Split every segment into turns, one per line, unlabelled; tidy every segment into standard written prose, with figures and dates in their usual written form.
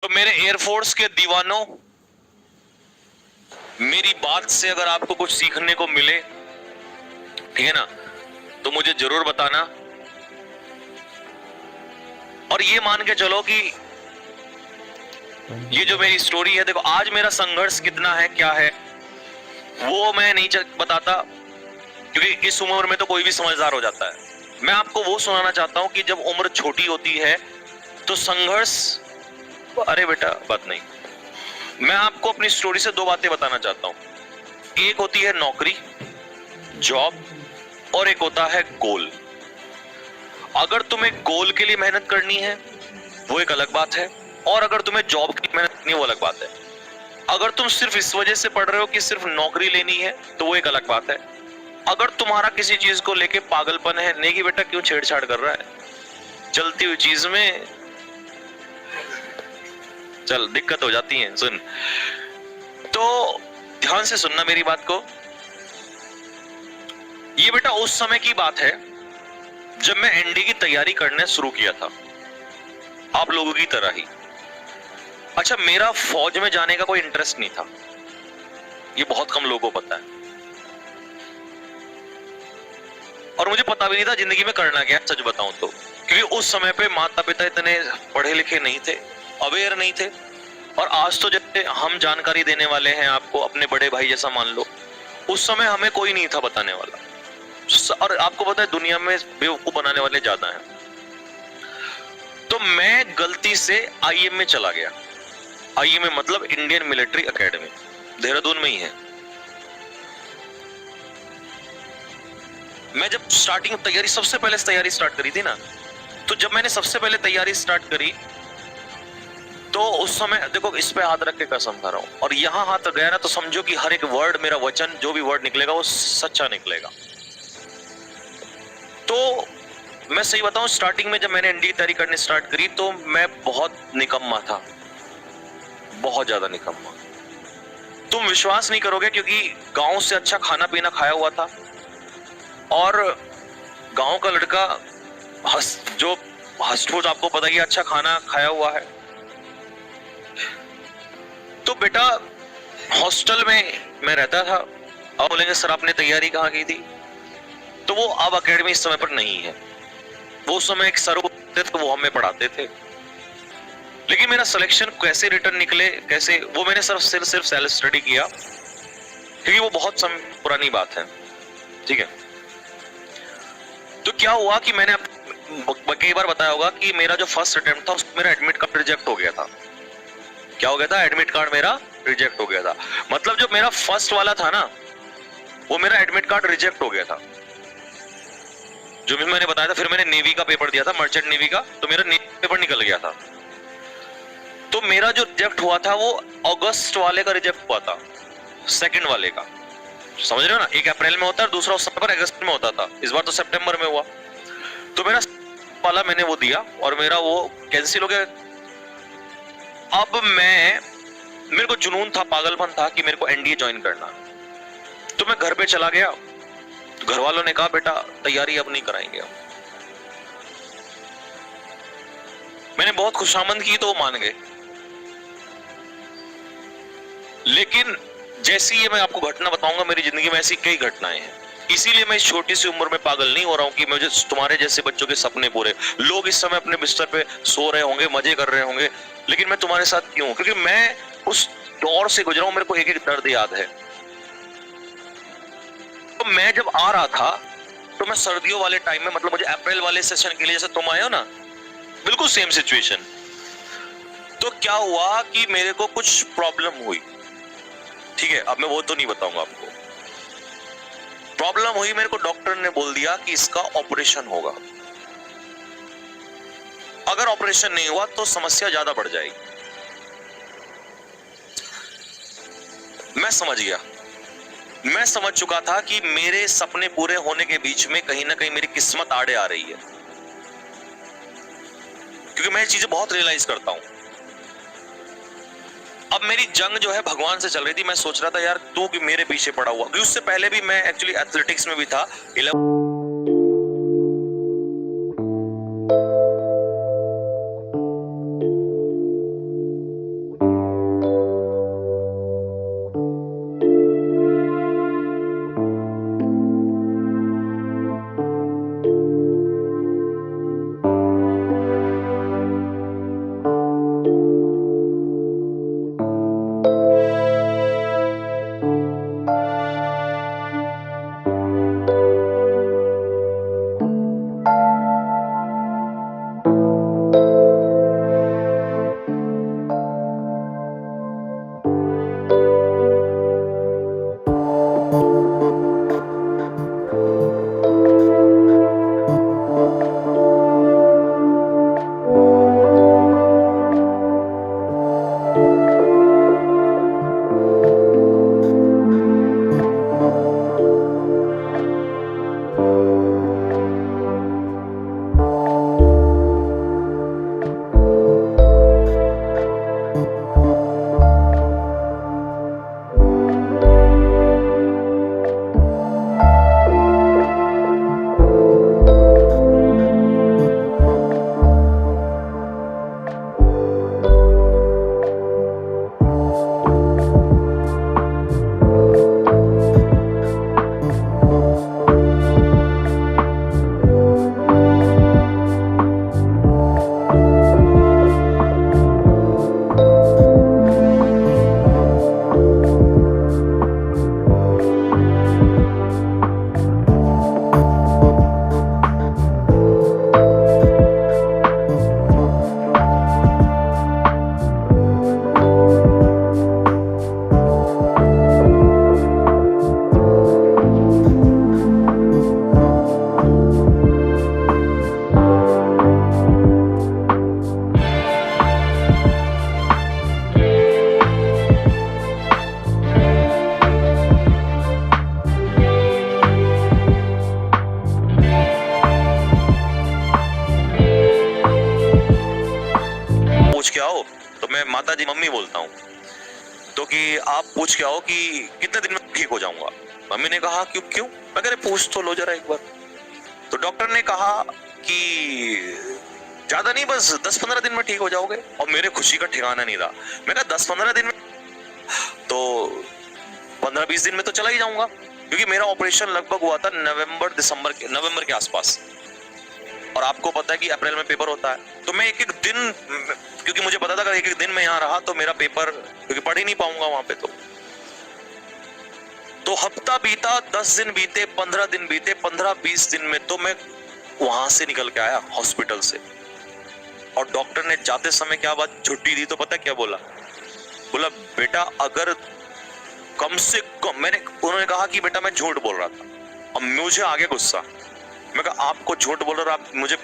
तो मेरे एयरफोर्स के दीवानों, मेरी बात से अगर आपको कुछ सीखने को मिले, ठीक है ना, तो मुझे जरूर बताना। और ये मान के चलो कि ये जो मेरी स्टोरी है, देखो आज मेरा संघर्ष कितना है, क्या है, वो मैं नहीं बताता, क्योंकि इस उम्र में तो कोई भी समझदार हो जाता है। मैं आपको वो सुनाना चाहता हूं कि जब उम्र छोटी होती है तो संघर्ष, अरे बेटा बात नहीं, मैं आपको अपनी स्टोरी से दो बातें बताना चाहता हूं। एक होती है नौकरी, जॉब, और एक होता है गोल। अगर तुम्हें गोल के लिए मेहनत करनी है वो एक अलग बात है, और अगर तुम्हें जॉब की मेहनत करनी है वो अलग बात है। अगर तुम सिर्फ इस वजह से पढ़ रहे हो कि सिर्फ नौकरी लेनी है तो वो एक अलग बात है। अगर तुम्हारा किसी चीज को लेके पागलपन है, नहीं कि बेटा क्यों छेड़छाड़ कर रहा है, चलती हुई चीज में चल दिक्कत हो जाती है, सुन। तो ध्यान से सुनना मेरी बात को। ये बेटा उस समय की बात है जब मैं एनडी की तैयारी करने शुरू किया था, आप लोगों की तरह ही। अच्छा, मेरा फौज में जाने का कोई इंटरेस्ट नहीं था, ये बहुत कम लोगों को पता है, और मुझे पता भी नहीं था जिंदगी में करना क्या, सच बताऊं तो। क्योंकि उस समय पे माता पिता इतने पढ़े लिखे नहीं थे, अवेयर नहीं थे। और आज तो जैसे हम जानकारी देने वाले हैं आपको, अपने बड़े भाई जैसा मान लो, उस समय हमें कोई नहीं था बताने वाला। और आपको पता है दुनिया में बेवकूफ बनाने वाले ज्यादा हैं। तो मैं गलती से आईएम में चला गया। आईएम में मतलब इंडियन मिलिट्री एकेडमी, देहरादून में ही है। मैं जब स्टार्टिंग तैयारी, सबसे पहले तैयारी स्टार्ट करी थी ना, तो जब मैंने सबसे पहले तैयारी स्टार्ट करी तो उस समय देखो, इस पे हाथ रख के कसम खा रहा हूं, और यहां हाथ गया ना तो समझो कि हर एक वर्ड, मेरा वचन, जो भी वर्ड निकलेगा वो सच्चा निकलेगा। तो मैं सही बताऊं, स्टार्टिंग में जब मैंने एनडी की तैयारी करनी स्टार्ट करी तो मैं बहुत निकम्मा था, बहुत ज्यादा निकम्मा। तुम विश्वास नहीं करोगे, क्योंकि गांव से अच्छा खाना पीना खाया हुआ था, और गांव का लड़का जो हष्टपुष्ट, आपको पता ही अच्छा खाना खाया हुआ है। तो बेटा हॉस्टल में मैं रहता था। अब बोलेंगे सर आपने तैयारी कहाँ की थी, तो वो अब एकेडमी इस समय पर नहीं है। वो उस समय एक सर होते थे, वो हमें पढ़ाते थे। लेकिन मेरा सिलेक्शन कैसे रिटर्न निकले, कैसे, वो मैंने सिर्फ सेल्फ स्टडी किया, क्योंकि वो बहुत पुरानी बात है, ठीक है। तो क्या हुआ कि मैंने कई बार बताया होगा कि मेरा जो फर्स्ट अटेम्प्ट था उसमें मेरा एडमिट कार्ड रिजेक्ट हो गया था। क्या हो गया था? एडमिट कार्ड मेरा रिजेक्ट हो गया था। मतलब जो मेरा फर्स्ट वाला था ना, वो मेरा एडमिट कार्ड रिजेक्ट हो गया था, जो भी मैंने बताया था। फिर मैंने नेवी का पेपर दिया था, मर्चेंट नेवी का, तो मेरा नेवी पेपर निकल गया था। तो मेरा जो रिजेक्ट हुआ था वो अगस्त वाले का रिजेक्ट हुआ था, सेकंड वाले का, समझ रहे हो ना। एक अप्रैल में होता है, दूसरा उस समय पर अगस्त में होता था, इस बार तो सितंबर में हुआ। तो मेरा वाला मैंने वो दिया और मेरा वो कैंसिल हो गया। अब मेरे को जुनून था, पागलपन था कि मेरे को एनडीए ज्वाइन करना। तो मैं घर पे चला गया, घर वालों ने कहा बेटा तैयारी अब नहीं कराएंगे। मैंने बहुत खुशामंद की तो वो मान गए। लेकिन जैसी ये मैं आपको घटना बताऊंगा, मेरी जिंदगी में ऐसी कई घटनाएं हैं। इसीलिए मैं इस छोटी सी उम्र में पागल नहीं हो रहा हूं कि मुझे तुम्हारे जैसे बच्चों के सपने पूरे। लोग इस समय अपने बिस्तर पे सो रहे होंगे, मजे कर रहे होंगे, लेकिन मैं तुम्हारे साथ क्यों? क्योंकि मैं उस दौर से गुजरा हूं, मेरे को एक एक दर्द याद है। तो मैं जब आ रहा था तो मैं सर्दियों वाले टाइम में, मतलब मुझे अप्रैल वाले सेशन के लिए, जैसे तुम आए हो ना, बिल्कुल सेम सिचुएशन। तो क्या हुआ कि मेरे को कुछ प्रॉब्लम हुई, ठीक है, अब मैं वो तो नहीं बताऊंगा आपको। प्रॉब्लम हुई, मेरे को डॉक्टर ने बोल दिया कि इसका ऑपरेशन होगा। अगर ऑपरेशन नहीं हुआ तो समस्या ज्यादा बढ़ जाएगी। मैं समझ गया, मैं समझ चुका था कि मेरे सपने पूरे होने के बीच में कहीं ना कहीं मेरी किस्मत आड़े आ रही है, क्योंकि मैं ये चीजें बहुत रियलाइज करता हूं। अब मेरी जंग जो है भगवान से चल रही थी। मैं सोच रहा था यार तू कि मेरे पीछे पड़ा हुआ, क्योंकि उससे पहले भी मैं एक्चुअली एथलेटिक्स में भी था। तो मैं माता जी मम्मी बोलता हूँ, तो कि आप पूछ के आओ कि कितने दिन में ठीक हो जाऊंगा। मम्मी ने कहा क्यों क्यों? मैं कह रहे पूछ तो लो जरा एक बार। तो डॉक्टर ने कहा कि ज्यादा नहीं, बस 10-15 दिन में ठीक हो जाओगे। और मेरे खुशी का ठिकाना नहीं रहा। मैं कहा 10-15 दिन में, तो 15-20 दिन में तो चला ही जाऊंगा, क्योंकि मेरा ऑपरेशन लगभग हुआ था नवंबर के आसपास, और आपको पता है कि अप्रैल में पेपर होता है। तो मैं एक एक दिन, क्योंकि मुझे पता था अगर एक एक दिन में यहाँ रहा तो मेरा पेपर, क्योंकि पढ़ ही नहीं पाऊंगा वहां पे। तो हफ्ता बीता, 10 दिन बीते, 15 दिन बीते, 15-20 दिन में तो मैं वहां से निकल के आया हॉस्पिटल से। और डॉक्टर ने जाते समय क्या बात छुट्टी दी तो पता क्या बोला? बोला बेटा अगर कम से कम, उन्होंने कहा कि बेटा मैं झूठ बोल रहा था। अब मुझे आगे गुस्सा, मैं कहा आपको झूठ बोल रहा,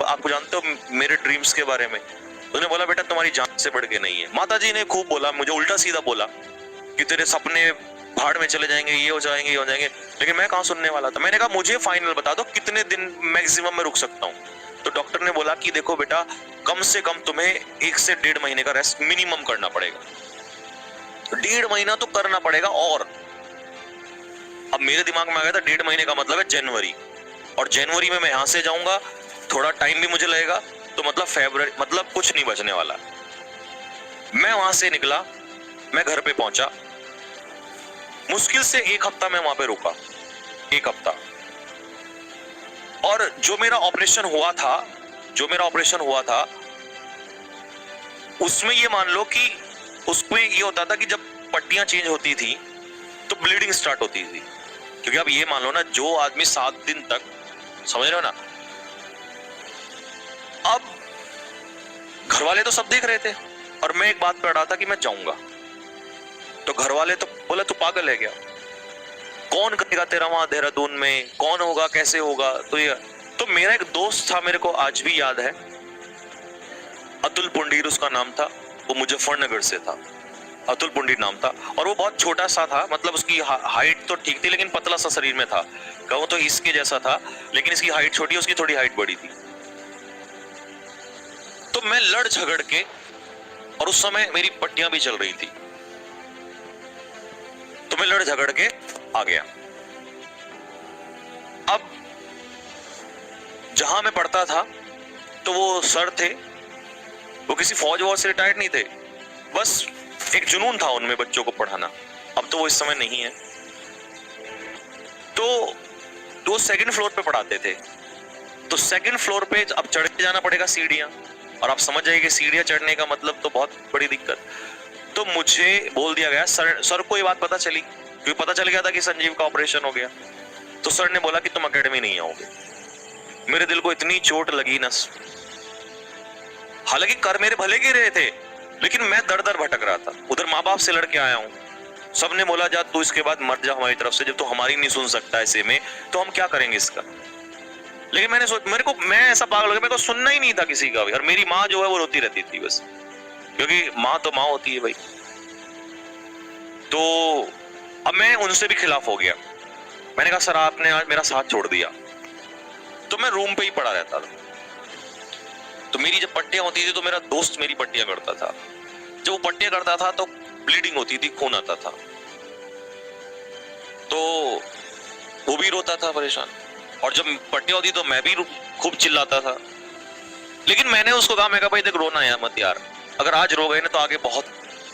आपको जानते हो मेरे ड्रीम्स के बारे में। उन्होंने बोला बेटा तुम्हारी जान से बढ़ के नहीं है। माता जी ने खूब बोला, मुझे उल्टा सीधा बोला कि तेरे सपने भाड़ में चले जाएंगे, ये हो जाएंगे, ये हो जाएंगे, लेकिन मैं कहां सुनने वाला था। मैंने कहा मुझे फाइनल बता दो कितने दिन मैक्सिमम में रुक सकता हूं। तो डॉक्टर ने बोला कि देखो बेटा कम से कम तुम्हें 1 से 1.5 महीने का रेस्ट मिनिमम करना पड़ेगा। 1.5 महीना तो करना पड़ेगा। और अब मेरे दिमाग में आ गया था 1.5 महीने का मतलब है जनवरी, और जनवरी में मैं यहां से जाऊंगा, थोड़ा टाइम भी मुझे लगेगा, तो मतलब फरवरी, मतलब कुछ नहीं बचने वाला। मैं वहां से निकला, मैं घर पे पहुंचा, मुश्किल से 1 हफ्ता मैं वहां पे रुका, 1 हफ्ता। और जो मेरा ऑपरेशन हुआ था उसमें ये मान लो कि उसमें ये होता था कि जब पट्टियां चेंज होती थी तो ब्लीडिंग स्टार्ट होती थी। क्योंकि आप ये मान लो ना, जो आदमी 7 दिन तक, समझ रहे हो ना, अब घर वाले तो सब देख रहे थे और मैं एक बात पे अड़ा था कि मैं जाऊंगा। तो घर वाले तो बोले तू पागल है क्या, कौन करेगा तेरा वहां देहरादून में, कौन होगा, कैसे होगा। तो मेरा एक दोस्त था, मेरे को आज भी याद है, अतुल पुंडीर उसका नाम था, वो मुजफ्फरनगर से था, अतुल पुंडीर नाम था। और वो बहुत छोटा सा था, मतलब उसकी हाइट तो ठीक थी लेकिन पतला सा शरीर में था, कहूं तो इसके जैसा था, लेकिन इसकी हाइट छोटी, उसकी थोड़ी हाइट बड़ी थी। तो मैं लड़ झगड़ के, और उस समय मेरी पट्टियां भी चल रही थी, तो मैं लड़ झगड़ के आ गया। अब जहां मैं पढ़ता था तो वो सर थे, वो किसी फौज वॉज से रिटायर्ड नहीं थे, बस एक जुनून था उनमें बच्चों को पढ़ाना। अब तो वो इस समय नहीं है। तो वो 2nd फ्लोर पे पढ़ाते थे। तो 2nd फ्लोर पे अब चढ़ के जाना पड़ेगा सीढ़ियां, और आप समझ जाइए कि सीढ़ियां चढ़ने का मतलब तो बहुत बड़ी दिक्कत। तो मुझे बोल दिया गया, सर को ये बात पता चली, क्योंकि पता चल गया था कि संजीव का ऑपरेशन हो गया। तो सर ने बोला कि तुम एकेडमी नहीं आओगे। मेरे दिल को इतनी चोट लगी ना, हालांकि कर मेरे भले के रहे थे, लेकिन मैं दर दर भटक रहा था। उधर माँ बाप से लड़के आया हूं, सबने बोला जा तू इसके बाद मर जा हमारी तरफ से, जब तू हमारी नहीं सुन सकता ऐसे में तो हम क्या करेंगे इसका। लेकिन मैं ऐसा पागल हो गया, मेरे को सुनना ही नहीं था किसी का भी। और मेरी माँ जो है वो रोती रहती थी बस, क्योंकि माँ तो माँ होती है भाई। तो अब मैं उनसे भी खिलाफ हो गया। मैंने कहा सर आपने आज मेरा साथ छोड़ दिया। तो मैं रूम पे ही पड़ा रहता था। तो मेरी जब पट्टियां होती थी तो मेरा दोस्त मेरी पट्टियां करता था। जब वो पट्टियां करता था तो ब्लीडिंग होती थी, खून आता था, तो वो भी रोता था परेशान। और जब पट्टियां होती तो मैं भी खूब चिल्लाता था। लेकिन मैंने उसको कहा, मैं कहा भाई देख रोना है मत यार, अगर आज रो गए ना तो आगे बहुत,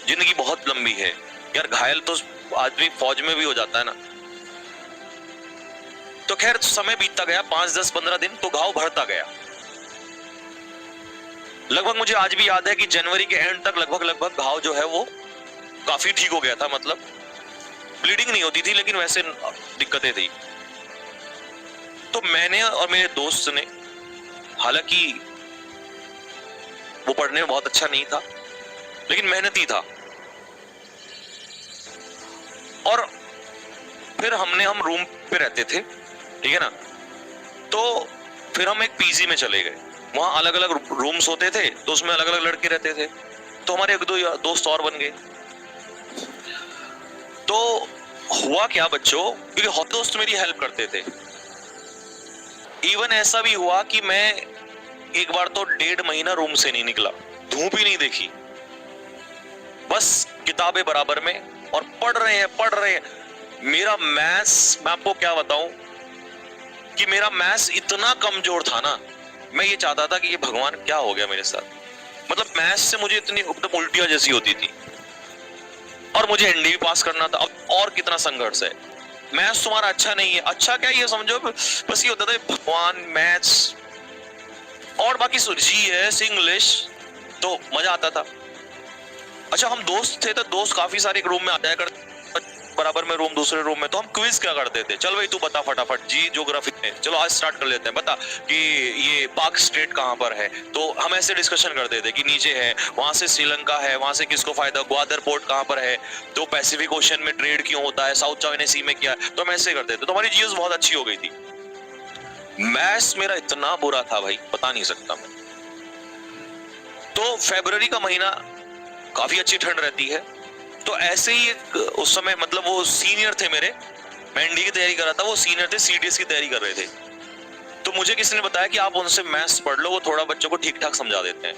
जिंदगी बहुत लंबी है यार, घायल तो आदमी फौज में भी हो जाता है ना। तो खैर समय बीतता गया, 5-10-15 दिन, तो घाव भरता गया। लगभग मुझे आज भी याद है कि जनवरी के एंड तक लगभग घाव जो है वो काफी ठीक हो गया था। मतलब ब्लीडिंग नहीं होती थी लेकिन वैसे दिक्कतें थी। तो मैंने और मेरे दोस्त ने, हालांकि वो पढ़ने में बहुत अच्छा नहीं था लेकिन मेहनती था, और फिर हम रूम पे रहते थे, ठीक है ना। तो फिर हम एक पीजी में चले गए, वहां अलग अलग रूम्स होते थे, तो उसमें अलग अलग लड़के रहते थे। तो हमारे 1-2 दोस्त और बन गए। तो हुआ क्या बच्चों, क्योंकि हॉट दोस्त मेरी हेल्प करते थे। इवन ऐसा भी हुआ कि मैं एक बार तो 1.5 महीना रूम से नहीं निकला, धूप ही नहीं देखी। 10 किताबें बराबर में और पढ़ रहे हैं। मेरा मैथ्स, मैं आपको क्या बताऊं कि मेरा मैथ्स इतना कमजोर था ना, मैं ये चाहता था कि ये भगवान क्या हो गया मेरे साथ। मतलब मैथ्स से मुझे इतनी एकदम उल्टियां जैसी होती थी और मुझे एनडीए पास करना था। अब और कितना संघर्ष है। मैथ्स तुम्हारा अच्छा नहीं है, अच्छा क्या ये समझो, बस ये होता था भगवान, मैथ्स और बाकी जीएस, इंग्लिश, तो मजा आता था। अच्छा, हम दोस्त थे तो दोस्त काफी सारे एक रूम में आ जाया करते, बराबर में रूम, दूसरे रूम में, तो हम क्विज क्या करते थे, चल भाई तू बता फटाफट, जी ज्योग्राफी में, चलो आज स्टार्ट कर लेते हैं, बता कि ये पाक स्टेट कहां पर है। तो हम ऐसे डिस्कशन करते थे कि नीचे है, वहां से श्रीलंका है, वहां से किसको फायदा, ग्वादर पोर्ट कहां पर है, तो पैसिफिक ओशन में ट्रेड क्यों होता है, साउथ चाइना सी में क्या है, तो हम ऐसे करते थे। तो हमारी जीएस बहुत अच्छी हो गई थी। मैथ्स मेरा इतना बुरा था भाई, बता नहीं सकता मैं। तो फरवरी का महीना काफी अच्छी ठंड रहती है, तो ऐसे ही एक उस समय, मतलब वो सीनियर थे मेरे, मैं एनडी की तैयारी कर रहा था, वो सीनियर थे, सीडीएस की तैयारी कर रहे थे। तो मुझे किसी ने बताया कि आप उनसे मैथ्स पढ़ लो, वो थोड़ा बच्चों को ठीक ठाक समझा देते हैं।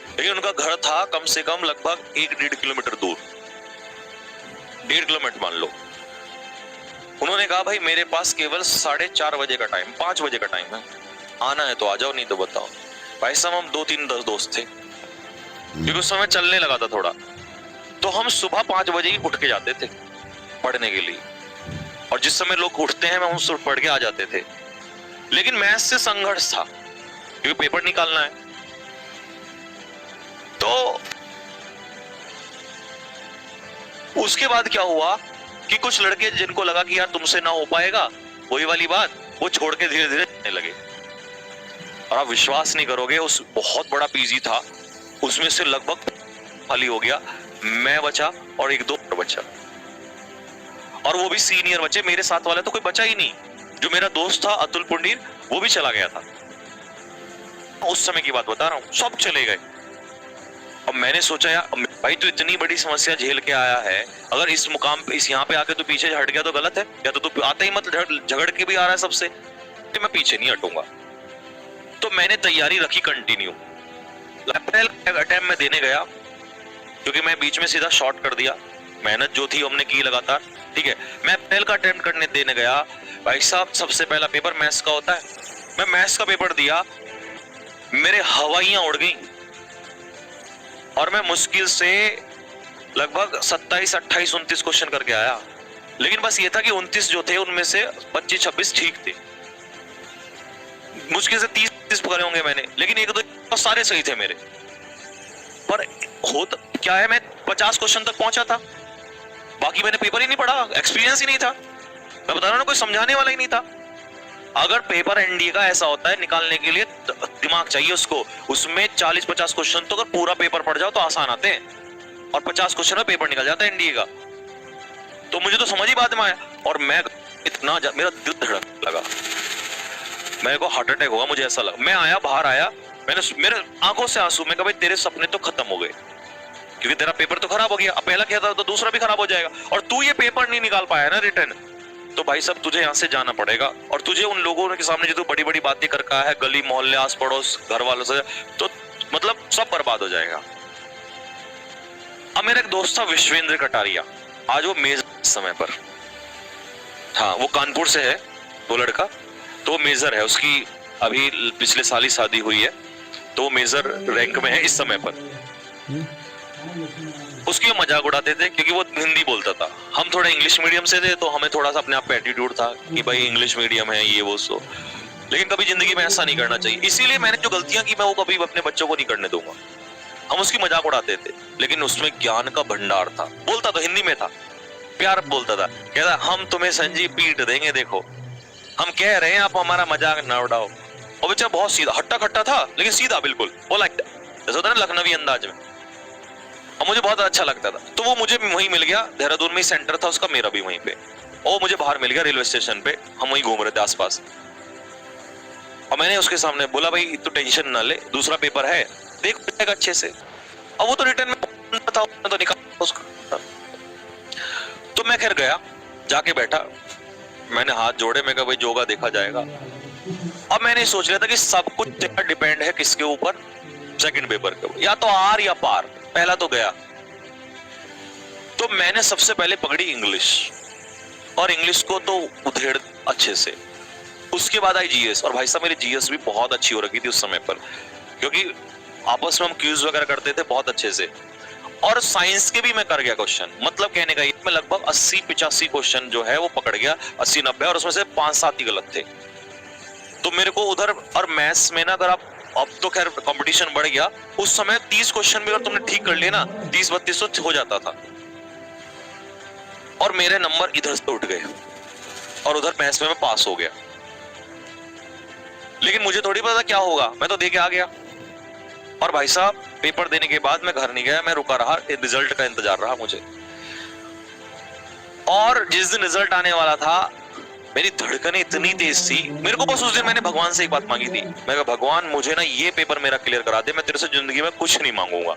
लेकिन उनका घर था कम से कम लगभग 1-1.5 किलोमीटर दूर, 1.5 किलोमीटर मान लो। उन्होंने कहा भाई मेरे पास केवल 4:30 बजे का टाइम, 5 बजे का टाइम है, आना है तो आ जाओ, नहीं तो बताओ। भाई साहब हम 2-3 दोस्त थे, क्योंकि उस समय चलने लगा था थोड़ा, तो हम सुबह 5 बजे ही उठ के जाते थे पढ़ने के लिए, और जिस समय लोग उठते हैं हम उस पढ़ के आ जाते थे। लेकिन मैथ्स से संघर्ष था, क्योंकि पेपर निकालना है। तो उसके बाद क्या हुआ कि कुछ लड़के जिनको लगा कि यार तुमसे ना हो पाएगा, वही वाली बात, वो छोड़ के धीरे धीरे जाने लगे। और आप विश्वास नहीं करोगे, उस बहुत बड़ा पीजी था, उसमें से लगभग खाली हो गया, मैं बचा और 1-2 बचा, और वो भी सीनियर बच्चे, मेरे साथ वाला तो कोई बचा ही नहीं। जो मेरा दोस्त था अतुल पुंडीर, वो भी चला गया था। उस समय की बात बता रहा हूं, सब चले गए। अब मैंने सोचा यार भाई तू इतनी बड़ी समस्या झेल के आया है, अगर इस मुकाम पे, इस यहाँ पे आके तू पीछे हट गया तो गलत है, या तो तू आते ही मत झगड़ के भी आ रहा है सबसे, कि मैं पीछे नहीं हटूंगा। तो मैंने तैयारी रखी कंटिन्यू। अटेम्प्ट में देने गया, क्योंकि मैं बीच में सीधा शॉर्ट कर दिया, मेहनत जो थी हमने की लगातार, ठीक है। मैं अप्रैल का अटेम्प्ट करने देने गया, भाई साहब सबसे पहला पेपर मैथ्स का होता है, मैं मैथ्स का पेपर दिया, मेरे हवाइयां उड़ गई, और मैं मुश्किल से लगभग 27, 28, 29 क्वेश्चन करके आया। लेकिन बस ये था कि 29 जो थे उनमें से 25-26 ठीक थे, मुश्किल से 30 पकड़े होंगे मैंने, लेकिन 1-2 सारे सही थे मेरे। पर होता क्या है, मैं 50 क्वेश्चन तक पहुंचा था, बाकी मैंने पेपर ही नहीं पढ़ा, एक्सपीरियंस ही नहीं था, मैं बता रहा हूं, कोई समझाने वाला ही नहीं था। अगर पेपर एनडीए का ऐसा होता है, निकालने के लिए दिमाग चाहिए उसको, उसमें 40-50 क्वेश्चन तो अगर पूरा पेपर पढ़ जाओ तो आसान आते हैं, और 50 क्वेश्चन में पेपर निकल जाता है एनडीए का। तो मुझे तो समझ ही बाद में आया, और मैं इतना मेरा दिल धड़कने लगा, मेरे को हार्ट अटैक होगा, मुझे ऐसा लगा। मैं आया, बाहर आया, मैंने, मेरे आंखों से आंसू, मैं कहा भाई तेरे सपने तो खत्म हो गए, क्योंकि तेरा पेपर तो खराब हो गया, अब पहला क्या था तो दूसरा भी खराब हो जाएगा, और तू ये पेपर नहीं निकाल पाया ना रिटर्न, तो भाई साहब तुझे यहाँ से जाना पड़ेगा, और तुझे उन लोगों के सामने जो तू बड़ी बड़ी बातें कर कहा है, गली मोहल्ले आस पड़ोस घर वालों से, तो मतलब सब बर्बाद हो जाएगा। अब मेरा एक दोस्त था विश्वेंद्र कटारिया, आज वो मेजर समय पर, हाँ वो कानपुर से है वो लड़का, तो वो मेजर है, उसकी अभी पिछले साल ही शादी हुई है, तो वो मेजर रैंक में है इस समय पर। उसकी मजाक उड़ाते थे क्योंकि वो हिंदी बोलता था, हम थोड़ा इंग्लिश मीडियम से थे, तो हमें थोड़ा सा अपने आप पे एटीट्यूड था कि भाई इंग्लिश मीडियम है ये वो सो, लेकिन कभी जिंदगी में ऐसा नहीं करना चाहिए। इसीलिए मैंने जो गलतियां की मैं वो कभी अपने बच्चों को नहीं करने दूंगा। हम उसकी मजाक उड़ाते थे, लेकिन उसमें ज्ञान का भंडार था, बोलता तो हिंदी में था, प्यार बोलता था, कहता हम तुम्हें संजीव पीट देंगे, देखो हम कह रहे हैं आप हमारा मजाक ना उड़ाओ। और बेचारा बहुत सीधा, हट्टा कट्टा था लेकिन सीधा बिल्कुल, पोलाइट, जैसे होता है ना लखनवी अंदाज में, और मुझे बहुत अच्छा लगता था। तो वो मुझे वहीं मिल गया, देहरादून में ही सेंटर था उसका, मेरा भी वहीं पे, और मुझे बाहर मिल गया रेलवे स्टेशन पे, हम वहीं घूम रहे थे आसपास। और मैंने उसके सामने बोला भाई तू टेंशन ना ले, दूसरा पेपर है, देख जाएगा अच्छे से। अब वो तो रिटर्न में था, तो निकाल उसका। तो मैं खैर गया, जाके बैठा, मैंने हाथ जोड़े, मैं कहा भाई जोगा देखा जाएगा। अब मैंने सोच लिया था कि सब कुछ डिपेंड है किसके ऊपर, सेकंड पेपर के, या तो आर या पार। पहला तो गया, तो मैंने सबसे पहले पकड़ी इंग्लिश, और इंग्लिश को तो उधेड़ अच्छे से। उसके बाद आई जीएस, और भाई साहब मेरी जीएस भी बहुत अच्छी हो रखी थी उस समय पर, क्योंकि आपस में हम क्यूज वगैरह करते थे बहुत अच्छे से। और साइंस के भी मैं कर गया क्वेश्चन, मतलब कहने का ये, मैं लगभग 80-85 क्वेश्चन जो है वो पकड़ गया, 80-90, और उसमें से 5-7 ही गलत थे। तो मेरे को उधर, और मैथ्स में ना, अगर आप, अब तो खैर कंपटीशन बढ़ गया, उस समय 30 क्वेश्चन भी अगर तुमने ठीक कर लिए ना, 30-32 तो हो जाता था। और मेरे नंबर इधर से उठ गए, और उधर मैथ्स में मैं पास हो गया। लेकिन मुझे थोड़ी पता क्या होगा, मैं तो दे के आ गया। और भाई साहब पेपर देने के बाद मैं घर नहीं गया, मैं रुका रहा, रिजल्ट का इंतजार रहा मुझे। और जिस दिन रिजल्ट आने वाला था, मेरी धड़कनें इतनी तेज थी, मेरे को बस उस दिन मैंने भगवान से एक बात मांगी थी, मैं कहा भगवान मुझे ना ये पेपर मेरा क्लियर करा दे, मैं तेरे से जिंदगी में कुछ नहीं मांगूंगा।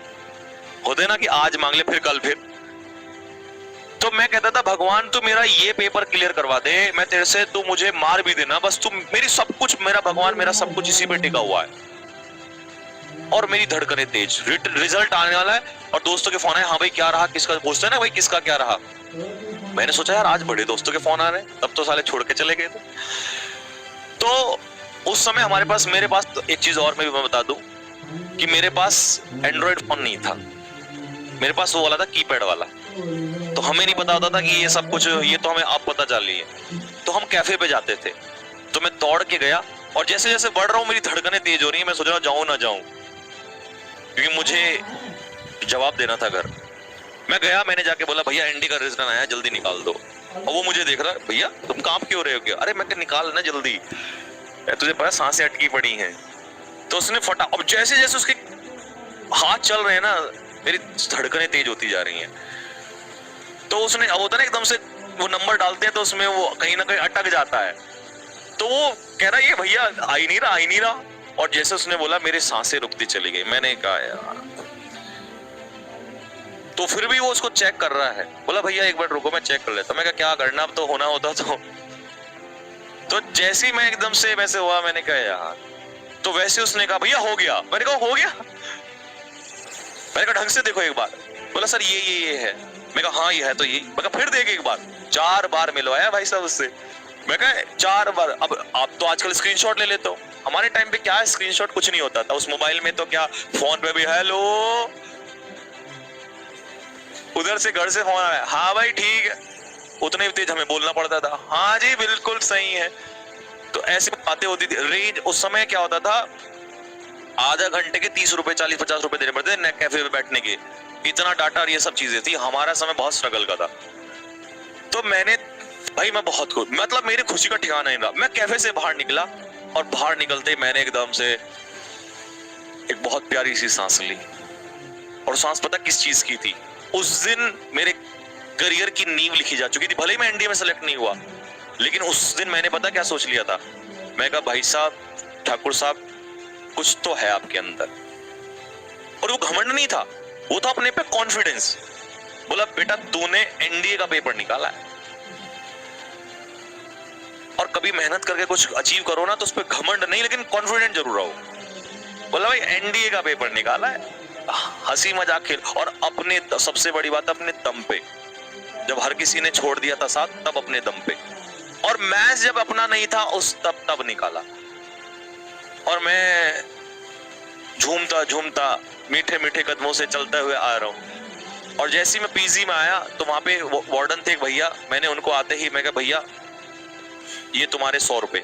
होते ना कि आज मांग ले फिर कल फिर, तो मैं कहता था भगवान तू मेरा ये पेपर क्लियर करवा दे, मैं तेरे से, तू मुझे मार भी देना, बस तू मेरी सब कुछ, मेरा भगवान मेरा सब कुछ इसी पे टिका हुआ है। और मेरी धड़कनें तेज, रिजल्ट आने वाला है, और दोस्तों के फोन आए, हाँ भाई क्या रहा, किसका, पूछते हैं ना भाई किसका क्या रहा। मैंने सोचा यार आज बड़े दोस्तों के फोन आ रहे हैं, तब तो साले छोड़ के चले गए थे। तो उस समय हमारे पास, मेरे पास तो एक चीज और मैं बता दूं कि मेरे पास एंड्रॉइड फोन नहीं था, मेरे पास वो वाला था कीपैड वाला। तो हमें नहीं पता होता था कि ये सब कुछ, ये तो हमें अब पता चल रही है। तो हम कैफे पे जाते थे, तो मैं दौड़ के गया, और जैसे जैसे बढ़ रहा हूं मेरी धड़कनें तेज हो रही है, मैं सोच रहा हूं जाऊं ना जाऊं, क्योंकि मुझे जवाब देना था घर। मैं गया, मैंने जाके बोला भैया एनडी का रिजल्ट आया, जल्दी निकाल दो। और वो मुझे देख रहा, भैया तुम कांप क्यों रहे हो क्या? अरे मैं निकाल ना जल्दी, तुझे पता सांसें अटकी पड़ी हैं। तो उसने फटा, अब जैसे जैसे उसके हाथ चल रहे हैं ना, मेरी धड़कनें तेज होती जा रही हैं। तो उसने, अब होता ना एकदम से वो नंबर डालते हैं तो उसमें वो कहीं ना कहीं अटक जाता है, तो वो कह रहा ये भैया आ ही नहीं रहा, आ ही नहीं रहा। और जैसे उसने बोला मेरी सांसें रुकती चली गई। मैंने कहा यार, तो फिर भी वो उसको चेक कर रहा है, बोला भैया एक बार रुको मैं चेक कर लेता। मैं कहा क्या करना, अब तो होना होता तो जैसे ही मैं एकदम से वैसे हुआ, मैंने कहा यार, तो वैसे उसने कहा भैया हो गया। मैंने कहा हो गया? मैंने कहा ढंग से देखो एक बार। बोला सर ये है। मैं कहा हाँ ये है तो ये। मैं कहा फिर देख एक बार। 4 बार मिलवाया भाई साहब उससे। मैं कहा 4 बार। अब आप तो आजकल स्क्रीनशॉट ले लेते हो, हमारे टाइम पे क्या है, स्क्रीनशॉट कुछ नहीं होता था उस मोबाइल में, तो क्या फोन पे भी हेलो, उधर से घर से फोन आया, हाँ भाई ठीक है, उतने तेज हमें बोलना पड़ता था, हाँ जी बिल्कुल सही है। तो ऐसी बातें होती थी। रेंज उस समय क्या होता था, आधा घंटे के 30 रुपए 40-50 रुपए देने पड़ते थे कैफे पे बैठने के। इतना डाटा और ये सब चीजें थी, हमारा समय बहुत स्ट्रगल का था। तो मैंने भाई मैं बहुत खुश, मतलब मेरी खुशी का ठिकाना नहीं रहा। मैं कैफे से बाहर निकला, और बाहर निकलते ही मैंने एकदम से एक बहुत प्यारी सी सांस ली। और सांस पता किस चीज की थी, उस दिन मेरे करियर की नींव लिखी जा चुकी थी। भले ही मैं एनडीए में सेलेक्ट नहीं हुआ, लेकिन उस दिन मैंने पता क्या सोच लिया था, मैं कहा भाई साहब, ठाकुर साहब, कुछ तो है आपके अंदर। और वो घमंड नहीं था, वो था अपने पे कॉन्फिडेंस। बोला बेटा तूने एनडीए का पेपर निकाला है, और कभी मेहनत करके कुछ अचीव करो ना तो उस पर घमंड नहीं, लेकिन कॉन्फिडेंट जरूर रहो। बोला भाई एनडीए का पेपर निकाला है, हंसी मजाक खेल, और अपने, सबसे बड़ी बात अपने दम पे। जब हर किसी ने छोड़ दिया था साथ, तब अपने दम पे। और मैच जब अपना नहीं था उस तब निकाला। और मैं झूमता झूमता मीठे मीठे कदमों से चलते हुए आ रहा हूं। और जैसे ही मैं पीजी में आया तो वहां पे वार्डन थे एक भैया, मैंने उनको आते ही मैं कहा भैया ये तुम्हारे 100 रुपए।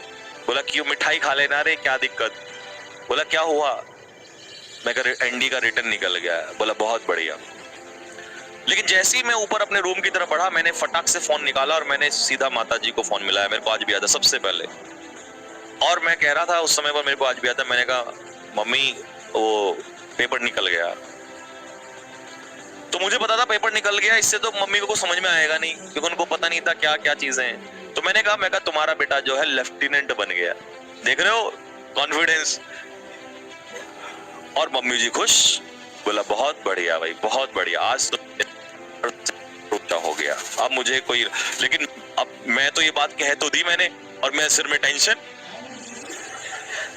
बोला क्यों, मिठाई खा लेना रे, क्या दिक्कत। बोला क्या हुआ, मैं कहा एनडी का रिटर्न निकल गया है। बोला बहुत बढ़िया। लेकिन जैसे ही मैं ऊपर अपने रूम की तरफ बढ़ा, मैंने फटाक से फोन निकाला और मैंने सीधा माता जी को फोन मिलाया। मेरे को आज भी याद है सबसे पहले। और मैं कह रहा था उस समय पर, मेरे को आज भी याद है, मैंने कहा मम्मी वो पेपर निकल गया। तो मुझे पता था पेपर निकल गया, इससे तो मम्मी को समझ में आएगा नहीं, क्योंकि उनको पता नहीं था क्या क्या चीजें हैं। तो मैंने कहा तुम्हारा बेटा जो है लेफ्टिनेंट बन गया। देख रहे हो कॉन्फिडेंस। और मम्मी जी खुश। बोला बहुत बढ़िया भाई, बहुत बढ़िया, आज तो हो गया। अब मुझे कोई, लेकिन अब मैं तो ये बात कह तो दी मैंने, और मेरे सिर में टेंशन,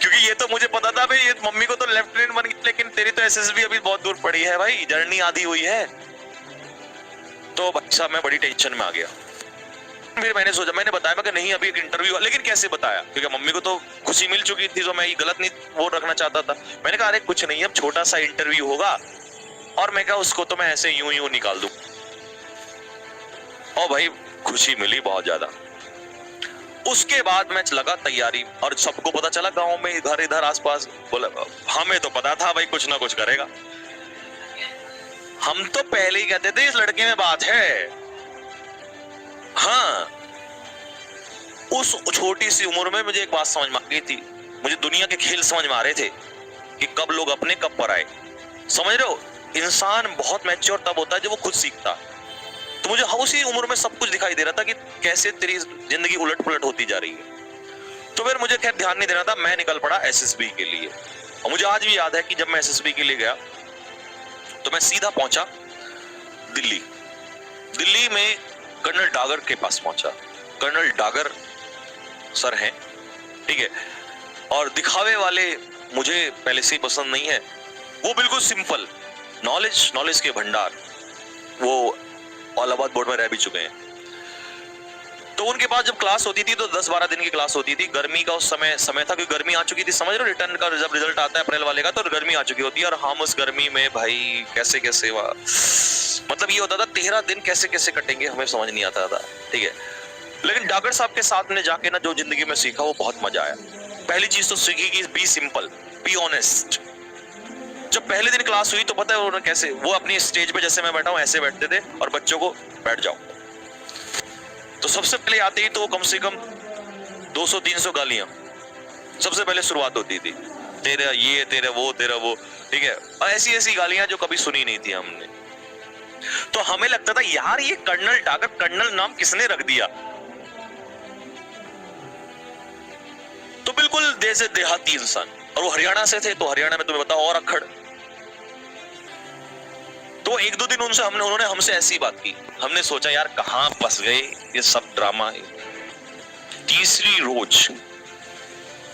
क्योंकि ये तो मुझे पता था भाई, ये मम्मी को तो लेफ्टिनेंट बन गई, लेकिन तेरी तो एसएसबी अभी बहुत दूर पड़ी है भाई, जर्नी आधी हुई है। तो भाई साहब मैं बड़ी टेंशन में आ गया। फिर मैंने सोचा, मैंने बताया मैं कि नहीं अभी एक इंटरव्यू, लेकिन कैसे बताया क्योंकि मम्मी को तो खुशी मिल चुकी थी, तो मैं ये गलत नहीं वो रखना चाहता था। मैंने कहा अरे कुछ नहीं, अब छोटा सा इंटरव्यू होगा और मैं कहा उसको तो मैं ऐसे यूं यूं निकाल दूं। और भाई खुशी मिली बहुत ज्यादा। उसके बाद मैं लगा तैयारी, और सबको पता चला गांव में इधर इधर आसपास, बोला हमें तो पता था भाई कुछ ना कुछ करेगा। हम तो पहले ही कहते थे इस लड़के में बात है। हाँ, उस छोटी सी उम्र में मुझे एक बात समझ में आ गई थी, मुझे दुनिया के खेल समझ में आ रहे थे कि कब लोग अपने कब पर आए। समझ रहे हो, इंसान बहुत मैच्योर तब होता है जब वो खुद सीखता। तो मुझे उसी उम्र में सब कुछ दिखाई दे रहा था कि कैसे तेरी जिंदगी उलट पुलट होती जा रही है। तो फिर मुझे खैर ध्यान नहीं देना था, मैं निकल पड़ा एसएसबी के लिए। और मुझे आज भी याद है कि जब मैं एसएसबी के लिए गया तो मैं सीधा पहुंचा दिल्ली। दिल्ली में कर्नल डागर के पास पहुंचा। कर्नल डागर सर हैं, ठीक है, और दिखावे वाले मुझे पहले से ही पसंद नहीं है। वो बिल्कुल सिंपल, नॉलेज के भंडार। वो औलाबाद बोर्ड में रह भी चुके हैं। तो उनके पास जब क्लास होती थी तो 10-12 दिन की क्लास होती थी। गर्मी का उस समय था, क्योंकि गर्मी आ चुकी थी, समझ रहे हो, रिटर्न का जब रिजल्ट आता है अप्रैल वाले का तो गर्मी आ चुकी होती है। और हम उस गर्मी में भाई कैसे कैसे मतलब ये होता था 13 दिन कैसे कैसे कटेंगे हमें समझ नहीं आता था, ठीक है। लेकिन डागर साहब के साथ में जाके ना जो जिंदगी में सीखा वो बहुत मजा आया। पहली चीज तो सीखी कि बी सिंपल, बी ऑनेस्ट। जब पहले दिन क्लास हुई तो पता है उन्होंने कैसे, वो अपनी स्टेज पे जैसे मैं बैठा हूं ऐसे बैठते थे और बच्चों को बैठ जाओ। तो सबसे पहले आते ही तो वो कम से कम 200-300 गालियां सबसे पहले शुरुआत होती थी, तेरा ये तेरा वो, ठीक है। और ऐसी ऐसी गालियां जो कभी सुनी नहीं थी हमने। तो हमें लगता था यार ये कर्नल डागर, कर्नल नाम किसने रख दिया। तो बिल्कुल जैसे देहाती इंसान, और वो हरियाणा से थे तो हरियाणा में तुम्हें बताओ और अखड़। तो 1-2 दिन उन्होंने हमसे ऐसी बात की, हमने सोचा यार कहां फंस गए, ये सब ड्रामा है। तीसरी रोज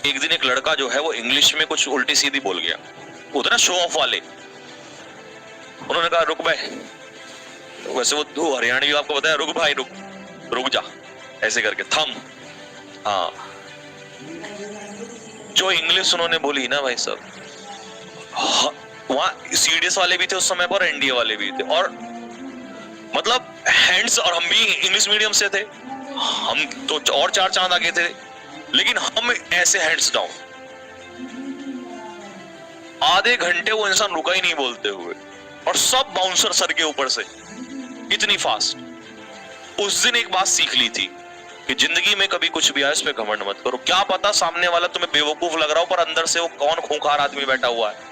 एक दिन एक लड़का जो है वो इंग्लिश में कुछ उल्टी सीधी बोल गया, उतना शो ऑफ वाले। उन्होंने कहा रुक भाई, वैसे वो हरियाणवी आपको बताया, रुक भाई रुक जा, ऐसे करके थम। हाँ, जो इंग्लिश उन्होंने बोली ना भाई साहब, वहां सीडीएस वाले भी थे उस समय पर, एनडीए वाले भी थे, और मतलब हैंड्स, और हम भी इंग्लिश मीडियम से थे, हम तो और 4 चांद आगे थे, लेकिन हम ऐसे हैंड्स डाउन। आधे घंटे वो इंसान रुका ही नहीं बोलते हुए, और सब बाउंसर सर के ऊपर से, इतनी फास्ट। उस दिन एक बात सीख ली थी कि जिंदगी में कभी कुछ भी आए उस पे घमंड मत करो। क्या पता सामने वाला तुम्हें बेवकूफ लग रहा हो, पर अंदर से वो कौन खूंखार आदमी बैठा हुआ है।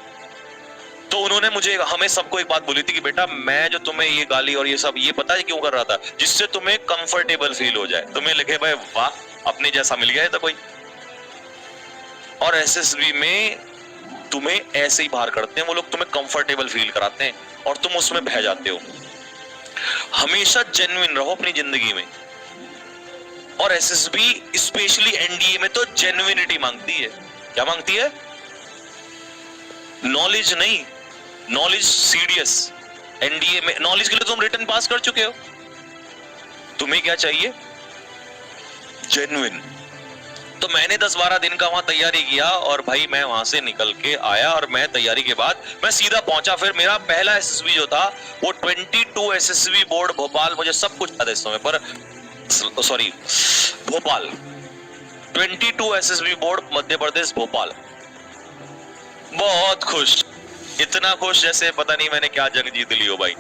तो उन्होंने हमें सबको एक बात बोली थी कि बेटा मैं जो तुम्हें ये गाली और ये सब ये पता है क्यों कर रहा था, जिससे तुम्हें कंफर्टेबल फील हो जाए, तुम्हें लगे भाई वाह अपने जैसा मिल गया है तो कोई। और एसएसबी में तुम्हें ऐसे ही बाहर करते हैं वो लोग, तुम्हें कंफर्टेबल फील कराते हैं और तुम उसमें बह जाते हो। हमेशा जेन्युइन रहो अपनी जिंदगी में, और एसएसबी स्पेशली एनडीए में तो जेन्युइनिटी मांगती है। क्या मांगती है? नॉलेज नहीं, नॉलेज सीडीएस। एनडीए में नॉलेज के लिए तुम रिटर्न पास कर चुके हो, तुम्हें क्या चाहिए? जेन्युइन। तो मैंने 10-12 दिन का वहां तैयारी किया, और भाई मैं वहां से निकल के आया, और मैं तैयारी के बाद मैं सीधा पहुंचा। फिर मेरा पहला एसएसबी जो था वो 22 एसएसबी बोर्ड भोपाल, मुझे सब कुछ याद है इस समय पर, sorry Bhopal, 22 SSB board Madhya Pradesh Bhopal. बहुत खुश, इतना खुश जैसे पता नहीं मैंने क्या जंग जीत ली हो भाई।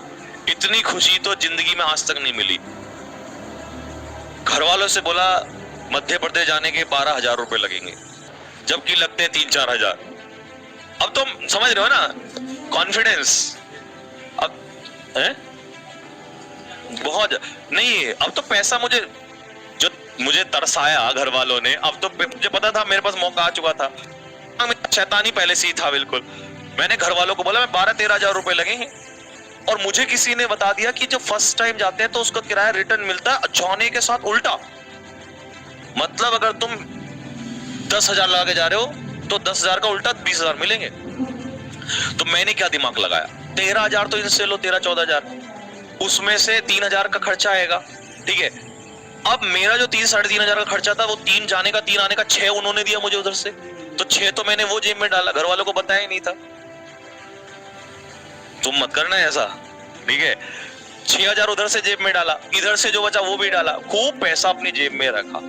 इतनी खुशी तो जिंदगी में आज तक नहीं मिली। घर वालों से बोला मध्य प्रदेश जाने के 12,000 रुपए लगेंगे, जबकि लगते हैं 3-4 हजार। अब तुम समझ रहे हो ना कॉन्फिडेंस। अब है बहुत नहीं, अब तो पैसा मुझे तरसाया घर वालों ने। अब तो मुझे पता था, मेरे पास मौका आ चुका था, शैतानी पहले से ही था बिल्कुल। मैंने घर वालों को बोला मैं 12-13 हजार रुपए लगेंगे, और मुझे किसी ने बता दिया कि जब फर्स्ट टाइम जाते हैं तो उसका किराया रिटर्न मिलता है जाने के साथ उल्टा। मतलब अगर तुम 10,000 लगा के जा रहे हो तो 10,000 का उल्टा 20,000 मिलेंगे। तो मैंने क्या दिमाग लगाया, 13,000 तो इनसे लो, 13-14 हजार, उसमें से 3,000 का खर्चा आएगा, ठीक है। अब मेरा जो 3-3,500 का खर्चा था, वो 3 जाने का 3 आने का 6 उन्होंने दिया मुझे उधर से, तो 6 तो मैंने वो जेब में डाला, घर वालों को बताया ही नहीं था। तुम मत करना ऐसा, ठीक है। 6,000 उधर से जेब में डाला, इधर से जो बचा वो भी डाला, खूब पैसा अपनी जेब में रखा।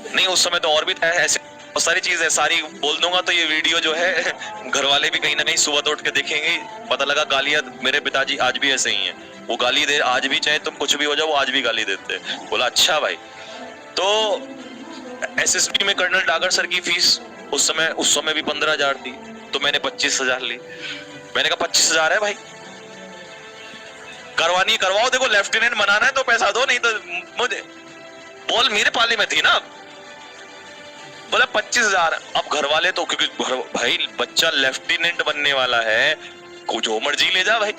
नहीं उस समय तो और भी था, ऐसे बहुत सारी चीजें, सारी बोल दूंगा तो ये वीडियो जो है घर वाले भी कहीं ना कहीं सुबह तो उठ के देखेंगे, पता लगा गालियां मेरे पिताजी आज भी ऐसे ही हैं, वो गाली दे आज भी, चाहे तुम कुछ भी हो जाओ वो आज भी गाली देते हैं। बोला अच्छा भाई। तो एसएसबी में कर्नल डागर सर की फीस उस समय भी 15,000 थी, तो मैंने 25,000 ली। मैंने कहा 25,000 है भाई, करवानी करवाओ, देखो लेफ्टिनेंट बनाना है तो पैसा दो, नहीं तो मुझे बोल, मेरे पाले में थी ना। बोला 25,000। अब घर वाले तो, क्योंकि भाई बच्चा लेफ्टिनेंट बनने वाला है, को जो मर्जी ले जा भाई,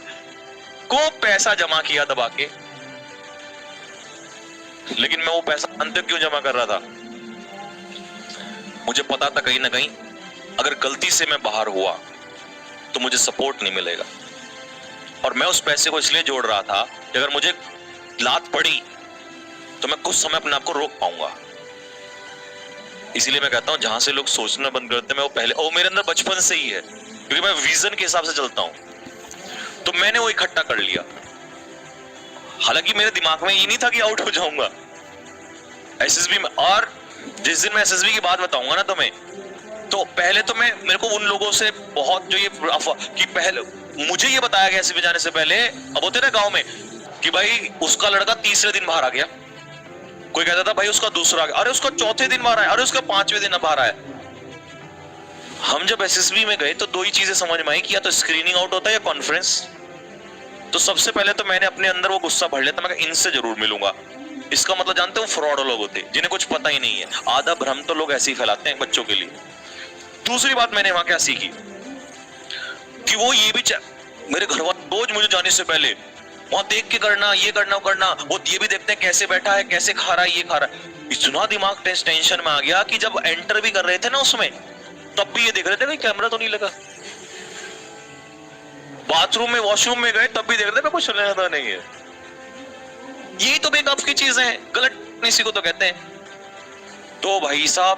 को पैसा जमा किया दबा के। लेकिन मैं वो पैसा अंत क्यों जमा कर रहा था, मुझे पता था कहीं ना कहीं अगर गलती से मैं बाहर हुआ तो मुझे सपोर्ट नहीं मिलेगा, और मैं उस पैसे को इसलिए जोड़ रहा था कि अगर मुझे लात पड़ी तो मैं कुछ समय अपने आप को रोक पाऊंगा। इसीलिए मैं कहता हूं जहां से लोग सोचना बंद करते हैं, मैं वो पहले, और मेरे अंदर बचपन से ही है, क्योंकि मैं विजन के हिसाब से चलता हूं, तो मैंने वो इकट्ठा कर लिया। हालांकि मेरे दिमाग में ये नहीं था कि आउट हो जाऊंगा एसएसबी में। और जिस दिन मैं एसएसबी की बात बताऊंगा ना तुम्हें, तो पहले तो मेरे को उन लोगों से बहुत जो ये कि पहले मुझे ये बताया गया एसएसबी जाने से पहले, अब होते ना गांव में कि भाई उसका लड़का तीसरे दिन बाहर आ गया, कोई कहता था भाई उसका दूसरा, अरे उसका चौथे दिन बाहर आया, अरे उसका 5वें दिन बाहर आया। हम जब एसएसबी में गए तो दो ही चीजें समझ में आई कि या तो स्क्रीनिंग आउट होता है या कॉन्फ्रेंस। तो सबसे पहले तो मैंने अपने अंदर वो गुस्सा भर लिया था, मैं इनसे जरूर मिलूंगा। इसका मतलब जानते हो फ्रॉड लोग होते हैं जिन्हें कुछ पता ही नहीं है, आधा भ्रम तो लोग ऐसे ही फैलाते हैं बच्चों के लिए। दूसरी बात मैंने वहां क्या सीखी कि वो ये भी मेरे घर वाले रोज मुझे जाने से पहले वहां देख के करना, ये करना वो करना, वो ये भी देखते हैं कैसे बैठा है, कैसे खा रहा है, ये खा रहा है। इतना दिमाग टेंशन में आ गया कि जब एंटर भी कर रहे थे ना उसमें, तब भी ये देख रहे थे कि कैमरा तो नहीं लगा। बाथरूम में वॉशरूम में गए तब भी देख रहे थे कुछ लेना नहीं है। यही तो बेकअप की चीजें हैं, गलत इसी को तो कहते हैं। तो भाई साहब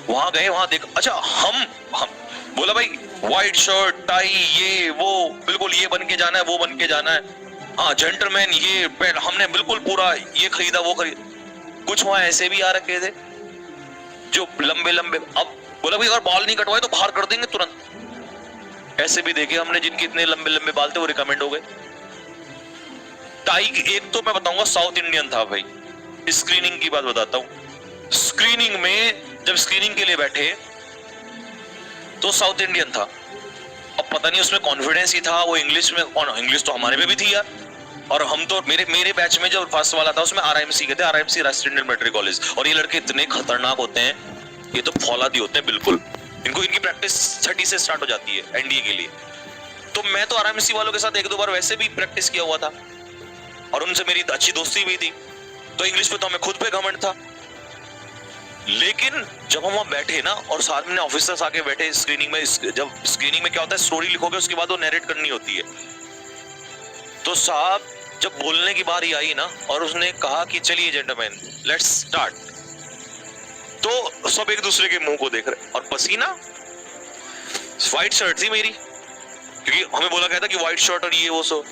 वहां गए, वहां देख, अच्छा हम बोला भाई व्हाइट शर्ट टाई ये वो बिल्कुल ये बन के जाना है, वो बन के जाना है, हाँ जेंटलमैन ये पेट, हमने बिल्कुल पूरा ये खरीदा वो खरीदा। कुछ वहां ऐसे भी आ रखे थे जो लंबे लंबे, अब बोला भाई अगर बाल नहीं कटवाए तो बाहर कर देंगे तुरंत। ऐसे भी देखे हमने जिनके इतने लंबे लंबे बाल थे वो रिकमेंड हो गए। टाई एक तो मैं बताऊंगा साउथ इंडियन था भाई। स्क्रीनिंग की बात बताता हूं, स्क्रीनिंग में जब स्क्रीनिंग के लिए बैठे तो साउथ इंडियन था। अब पता नहीं उसमें कॉन्फिडेंस ही था, वो इंग्लिश में, इंग्लिश तो हमारे में भी थी यार। और हम तो मेरे बैच में जो फर्स्ट वाला था उसमें आरआईएमसी के थे, आरआईएमसी राष्ट्रीय इंडियन मिलिट्री कॉलेज। और ये लड़के इतने खतरनाक होते हैं, ये तो फौलादी होते हैं बिल्कुल। इनको इनकी प्रैक्टिस 30 से स्टार्ट हो जाती है एनडीए के लिए। तो मैं तो आरआईएमसी वालों के साथ 1-2 बार वैसे भी प्रैक्टिस किया हुआ था और उनसे मेरी अच्छी दोस्ती भी थी, तो इंग्लिश पे तो हमें खुद पे घमंड था। लेकिन जब हम वहां बैठे ना और सामने ऑफिसर्स आके बैठे स्क्रीनिंग में, जब स्क्रीनिंग में क्या होता है स्टोरी लिखोगे उसके बाद वो नरेट करनी होती है। तो साहब जब बोलने की बारी आई ना और उसने कहा कि चलिए जेंटलमैन लेट्स स्टार्ट, तो सब एक दूसरे के मुंह को देख रहे। और पसीना, व्हाइट शर्ट थी मेरी, क्योंकि हमें बोला गया था कि व्हाइट शर्ट और ये वो सो,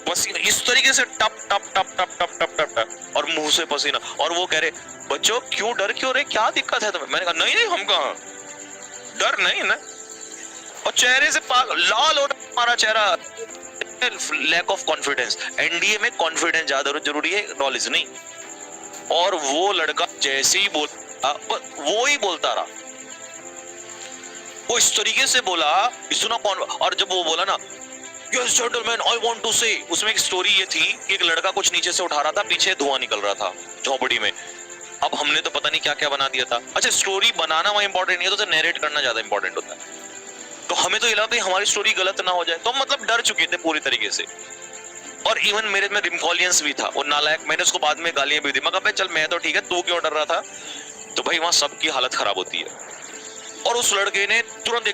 पसीना इस तरीके से टप टप टप टप टप टप टप टप और मुंह से पसीना। और वो कह रहे बच्चों क्यों डर क्यों रहे, क्या दिक्कत है तुम्हें? मैंने कहा नहीं हम कहां, डर नहीं ना। और चेहरे से लाल हो रहा हमारा चेहरा, लैक ऑफ कॉन्फिडेंस। एनडीए में कॉन्फिडेंस ज्यादा जरूरी है, नॉलेज नहीं। और वो लड़का जैसे ही बोला वो ही बोलता रहा, वो इस तरीके से बोला इतना कौन। और जब वो बोला ना Yes, gentlemen, I want to say, उसमें एक स्टोरी ये थी कि एक लड़का कुछ नीचे से उठा रहा था, पीछे धुआं निकल रहा था झोपड़ी में। अब हमने तो पता नहीं क्या क्या बना दिया था। अच्छा स्टोरी बनाना वहां इंपॉर्टेंट नहीं होता, तो नरेट करना ज्यादा इंपॉर्टेंट होता है। तो हमें तो ये लगा हमारी स्टोरी गलत ना हो जाए, तो हम मतलब डर चुके थे पूरी तरीके से। और इवन मेरे में रिमकॉलियंस भी था, वो नालायक, मैंने उसको बाद में गालियां भी दी। मैं कहा चल मैं तो ठीक है, तू क्यों डर रहा था? तो भाई वहां सबकी हालत खराब होती है। और उस लड़के ने तुरंत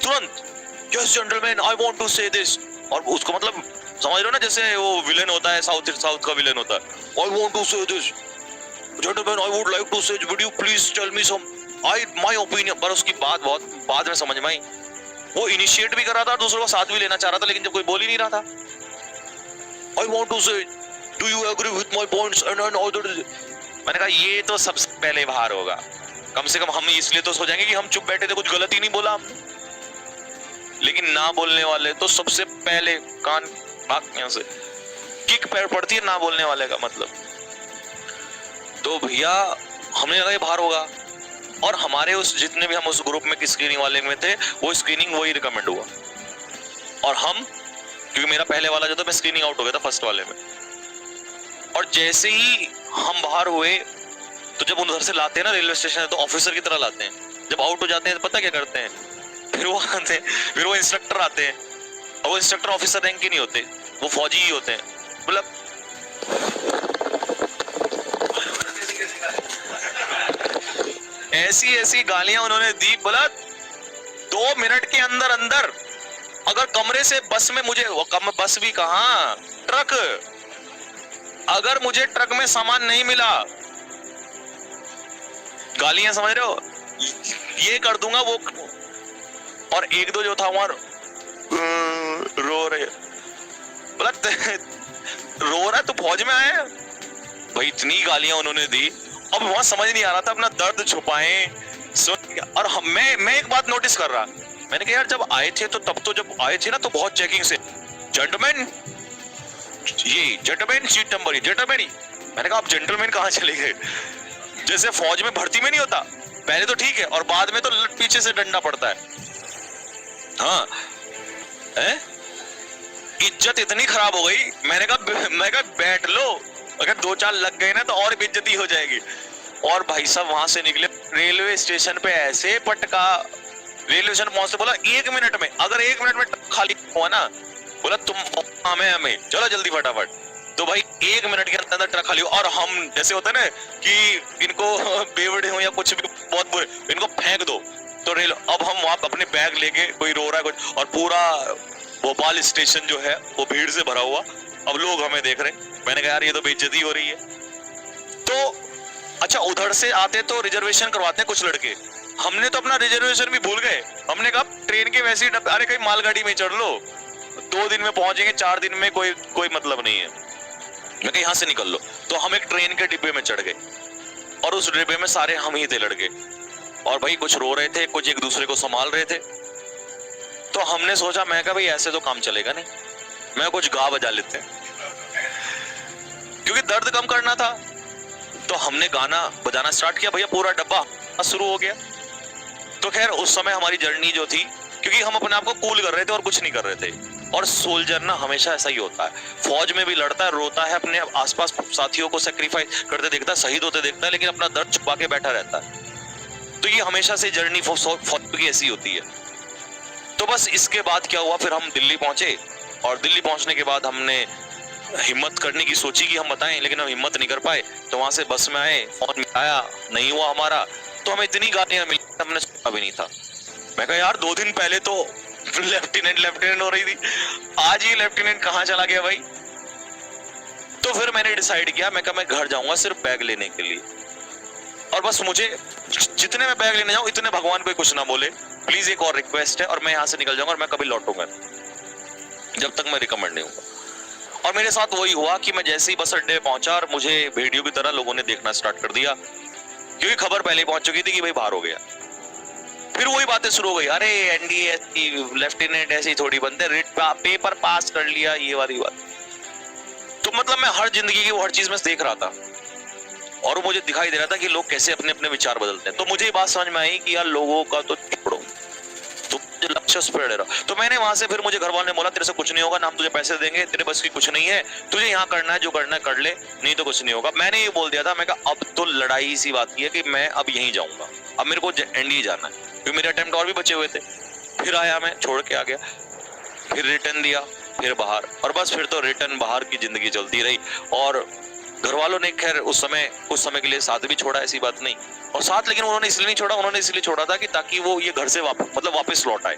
तुरंत yes gentleman I want to say this, और उसको मतलब समझ रहे हो ना, जैसे वो विलेन होता है, साउथ का विलेन होता है, I want to say this gentleman, I would like to say, would you please tell me some my opinion. पर उसकी बात बहुत बाद में समझ में आई, वो इनिशिएट भी कर रहा था, दूसरों को साथ भी लेना चाह रहा था, लेकिन जब कोई बोल ही नहीं रहा था, I want to say do you agree with my points and all. मैंने कहा ये तो सबसे पहले बाहर होगा, कम से कम हम इसलिए तो सो जाएंगे कि हम चुप बैठे थे, कुछ गलत ही नहीं बोला हमने, लेकिन ना बोलने वाले तो सबसे पहले कान भाग यहाँ से, किक पैर पड़ती है ना बोलने वाले का मतलब। तो भैया हमने लगा ये बाहर होगा, और हमारे उस जितने भी हम उस ग्रुप में स्क्रीनिंग वाले में थे, वो स्क्रीनिंग वही रिकमेंड हुआ, और हम, क्योंकि मेरा पहले वाला जो था मैं स्क्रीनिंग आउट हो गया था फर्स्ट वाले में, और जैसे ही हम बाहर हुए तो जब उधर से लाते हैं ना रेलवे स्टेशन, तो ऑफिसर की तरह लाते हैं, जब आउट हो जाते हैं तो पता क्या करते हैं, फिर वो आते हैं, फिर वो इंस्ट्रक्टर आते हैं, और वो इंस्ट्रक्टर ऑफिसर रैंक के नहीं होते, वो फौजी ही होते हैं, मतलब ऐसी ऐसी गालियां उन्होंने दी, बोला 2 मिनट के अंदर अंदर अगर कमरे से बस में मुझे, बस भी कहां, ट्रक, अगर मुझे ट्रक में सामान नहीं मिला, गालियां समझ रहे हो, ये कर दूंगा वो। और एक दो जो था वहां रो रहे, बोला रो रहा तो फौज में आए भाई, इतनी गालियां उन्होंने दी। अब वहां समझ नहीं आ रहा था अपना दर्द छुपाएं, और मैं एक बात नोटिस कर रहा, मैंने कहा यार जब आए थे तो तब तो जब आए थे ना तो बहुत चेकिंग से, जेंटलमैन ये जेंटलमैन सीट नंबर, ये जेंटलमैन ही, मैंने कहा आप जेंटलमैन कहां चले गए, जैसे फौज में भर्ती में नहीं होता, पहले तो ठीक है और बाद में तो पीछे से डंडा पड़ता है। हाँ इज्जत इतनी खराब हो गई, मैंने कहा बैठ लो, अगर 2-4 लग गए ना तो और बेइज्जती हो जाएगी। और भाई साहब वहां से निकले, रेलवे स्टेशन पे ऐसे पटका, रेलवे स्टेशन पहुंचते बोला 1 मिनट में, अगर 1 मिनट में खाली हुआ ना, बोला तुम हमें चलो जल्दी फटाफट, तो भाई 1 मिनट के अंदर ट्रक खाली। और हम जैसे होता है ना कि इनको बेवड़े हो या कुछ भी बहुत बुरे, इनको फेंक दो, तो रेल, अब हम वहां अपने बैग लेके, कोई रो रहा है कुछ, और पूरा भोपाल स्टेशन जो है वो भीड़ से भरा हुआ, अब लोग हमें देख रहे। मैंने कहा यार ये तो बेइज्जती हो रही है। तो अच्छा उधर से आते तो रिजर्वेशन करवाते हैं कुछ लड़के, हमने तो अपना रिजर्वेशन भी भूल गए, हमने कहा ट्रेन के वैसे ही अरे कहीं मालगाड़ी में चढ़ लो, 2 दिन में पहुंचेंगे, 4 दिन में कोई मतलब नहीं है, मैं कहा यहाँ से निकल लो। तो हम एक ट्रेन के डिब्बे में चढ़ गए, और उस डिब्बे में सारे हम ही थे लड़के, और भाई कुछ रो रहे थे, कुछ एक दूसरे को संभाल रहे थे। तो हमने सोचा, मैं कहा भाई ऐसे तो काम चलेगा नहीं, मैं कुछ गा बजा लेते हैं, क्योंकि दर्द कम करना था। तो हमने गाना बजाना स्टार्ट किया, भैया पूरा डब्बा शुरू हो गया। तो खैर उस समय हमारी जर्नी जो थी, क्योंकि हम अपने आप को कूल कर रहे थे और कुछ नहीं कर रहे थे, और सोल्जर ना हमेशा ऐसा ही होता है, फौज में भी लड़ता है, रोता है, अपने आसपास साथियों को सेक्रीफाइस करते देखता है, शहीद होते देखता है, लेकिन अपना दर्द छुपा के बैठा रहता है। तो ये हमेशा से जर्नी फौज की ऐसी होती है। तो बस इसके बाद क्या हुआ, फिर हम दिल्ली पहुंचे, और दिल्ली पहुंचने के बाद हमने हिम्मत करने की सोची कि हम बताएं, लेकिन हम हिम्मत नहीं कर पाए। तो वहां से बस में आए, फोन में आया नहीं हुआ हमारा, तो हमें इतनी गालियां मिली, हमने सोचा भी नहीं था। मैं कहा यार 2 दिन पहले तो लेफ्टिनेंट हो रही थी, आज ही लेफ्टिनेंट कहाँ चला गया भाई। तो फिर मैंने डिसाइड किया, मैं कहा मैं घर जाऊंगा सिर्फ बैग लेने के लिए, और बस मुझे जितने मैं बैग लेने जाऊं इतने भगवान कोई कुछ ना बोले, प्लीज एक और रिक्वेस्ट है, और मैं यहाँ से निकल जाऊंगा, और मैं कभी लौटूंगा जब तक मैं रिकमेंड नहीं हूँ। और मेरे साथ वही हुआ कि मैं जैसे ही बस अड्डे पहुंचा, और मुझे वीडियो की तरह लोगों ने देखना स्टार्ट कर दिया, क्योंकि खबर पहले ही पहुंच चुकी थी कि भाई बाहर हो गया। फिर वही बातें शुरू हो गई, अरे एनडीए लेफ्टिनेंट ऐसे ही थोड़ी बनते, पेपर पास कर लिया, ये वाली बात। तो मतलब मैं हर जिंदगी की वो हर चीज में देख रहा था, और मुझे दिखाई दे रहा था कि लोग कैसे अपने अपने विचार बदलते हैं। तो मुझे ये बात समझ में आई कि यार लोगों का तो छोड़ो, तो लक्ष्य स्प्रेड रहा। तो मैंने वहां से, फिर मुझे घर वालों ने बोला तेरे से कुछ नहीं होगा ना, हम तुझे पैसे देंगे, तेरे बस की कुछ नहीं है, तुझे यहाँ करना है, जो करना है कर ले, नहीं तो कुछ नहीं होगा। मैंने ये बोल दिया था, मैं कहा अब तो लड़ाई सी बात की है कि मैं अब यहीं जाऊंगा, अब मेरे को एनडीए जाना है, क्योंकि मेरे अटेम्प्ट और भी बचे हुए थे। फिर आया, मैं छोड़ के आ गया, फिर रिटर्न दिया, फिर बाहर, और बस फिर तो रिटर्न बाहर की जिंदगी चलती रही। और घर वालों ने खैर उस समय के लिए साथ भी छोड़ा, ऐसी बात नहीं, और साथ लेकिन उन्होंने इसलिए नहीं छोड़ा, उन्होंने इसलिए छोड़ा था कि ताकि वो ये घर से वापस लौट आए।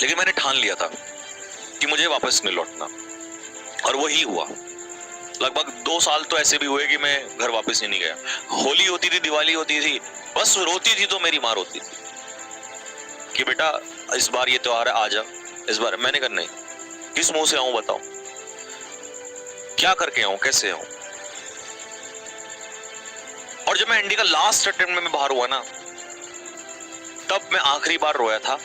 लेकिन मैंने ठान लिया था कि मुझे वापस नहीं लौटना, और वही हुआ। लगभग 2 साल तो ऐसे भी हुए कि मैं घर वापस ही नहीं गया। होली होती थी, दिवाली होती थी, बस रोती थी तो मेरी माँ रोती थी कि बेटा इस बार ये त्योहार है, आ जा। इस बार मैंने कहा नहीं, किस मुंह से आऊं बताओ, क्या करके आऊं, कैसे आऊं। और जब मैं इंडिया का लास्ट अटेम्प्ट में मैं बाहर हुआ ना, तब मैं आखिरी बार रोया था।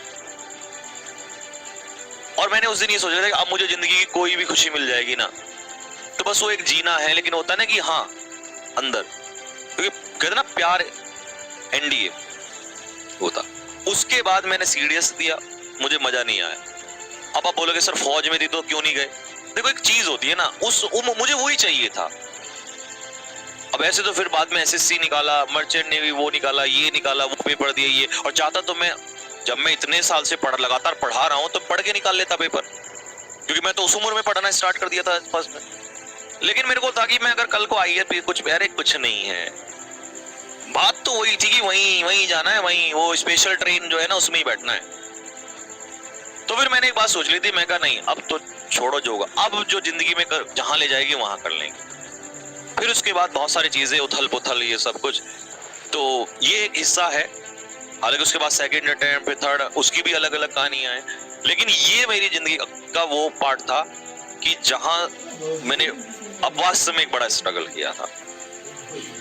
और मैंने उस दिन ये सोचा था कि अब मुझे जिंदगी की कोई भी खुशी मिल जाएगी ना, तो बस वो एक जीना है। लेकिन होता ना कि हाँ अंदर, क्योंकि कहते ना प्यार एनडीए होता। उसके बाद मैंने सीडीएस दिया, मुझे मजा नहीं आया। अब आप बोलोगे सर फौज में थी तो क्यों नहीं गए। देखो एक चीज होती है ना, मुझे वही चाहिए था। अब ऐसे तो फिर बाद में एसएससी निकाला, मर्चेंट नेवी वो निकाला, ये निकाला, वो पेपर दिया ये, और चाहता तो मैं, जब मैं इतने साल से लगातार पढ़ा रहा हूं तो पढ़ के निकाल लेता पेपर, क्योंकि मैं तो उस उम्र में पढ़ना स्टार्ट कर दिया था फर्स्ट में। लेकिन मेरे को था कि मैं अगर कल को आई है कुछ, अरे कुछ नहीं है। बात तो वही थी कि वहीं जाना है, वहीं वो स्पेशल ट्रेन जो है ना उसमें ही बैठना है। तो फिर मैंने एक बात सोच ली थी, मैं कहा नहीं अब तो छोड़ो जो होगा, अब जो जिंदगी में जहां ले जाएगी वहां कर लेंगे। फिर उसके बाद बहुत सारी चीजें उथल पुथल ये सब कुछ, तो ये एक हिस्सा है। हालांकि उसके बाद सेकंड अटेम्प्ट फिर थर्ड, उसकी भी अलग अलग कहानियां हैं। लेकिन ये मेरी जिंदगी का वो पार्ट था कि जहां मैंने अपवास में एक बड़ा स्ट्रगल किया था।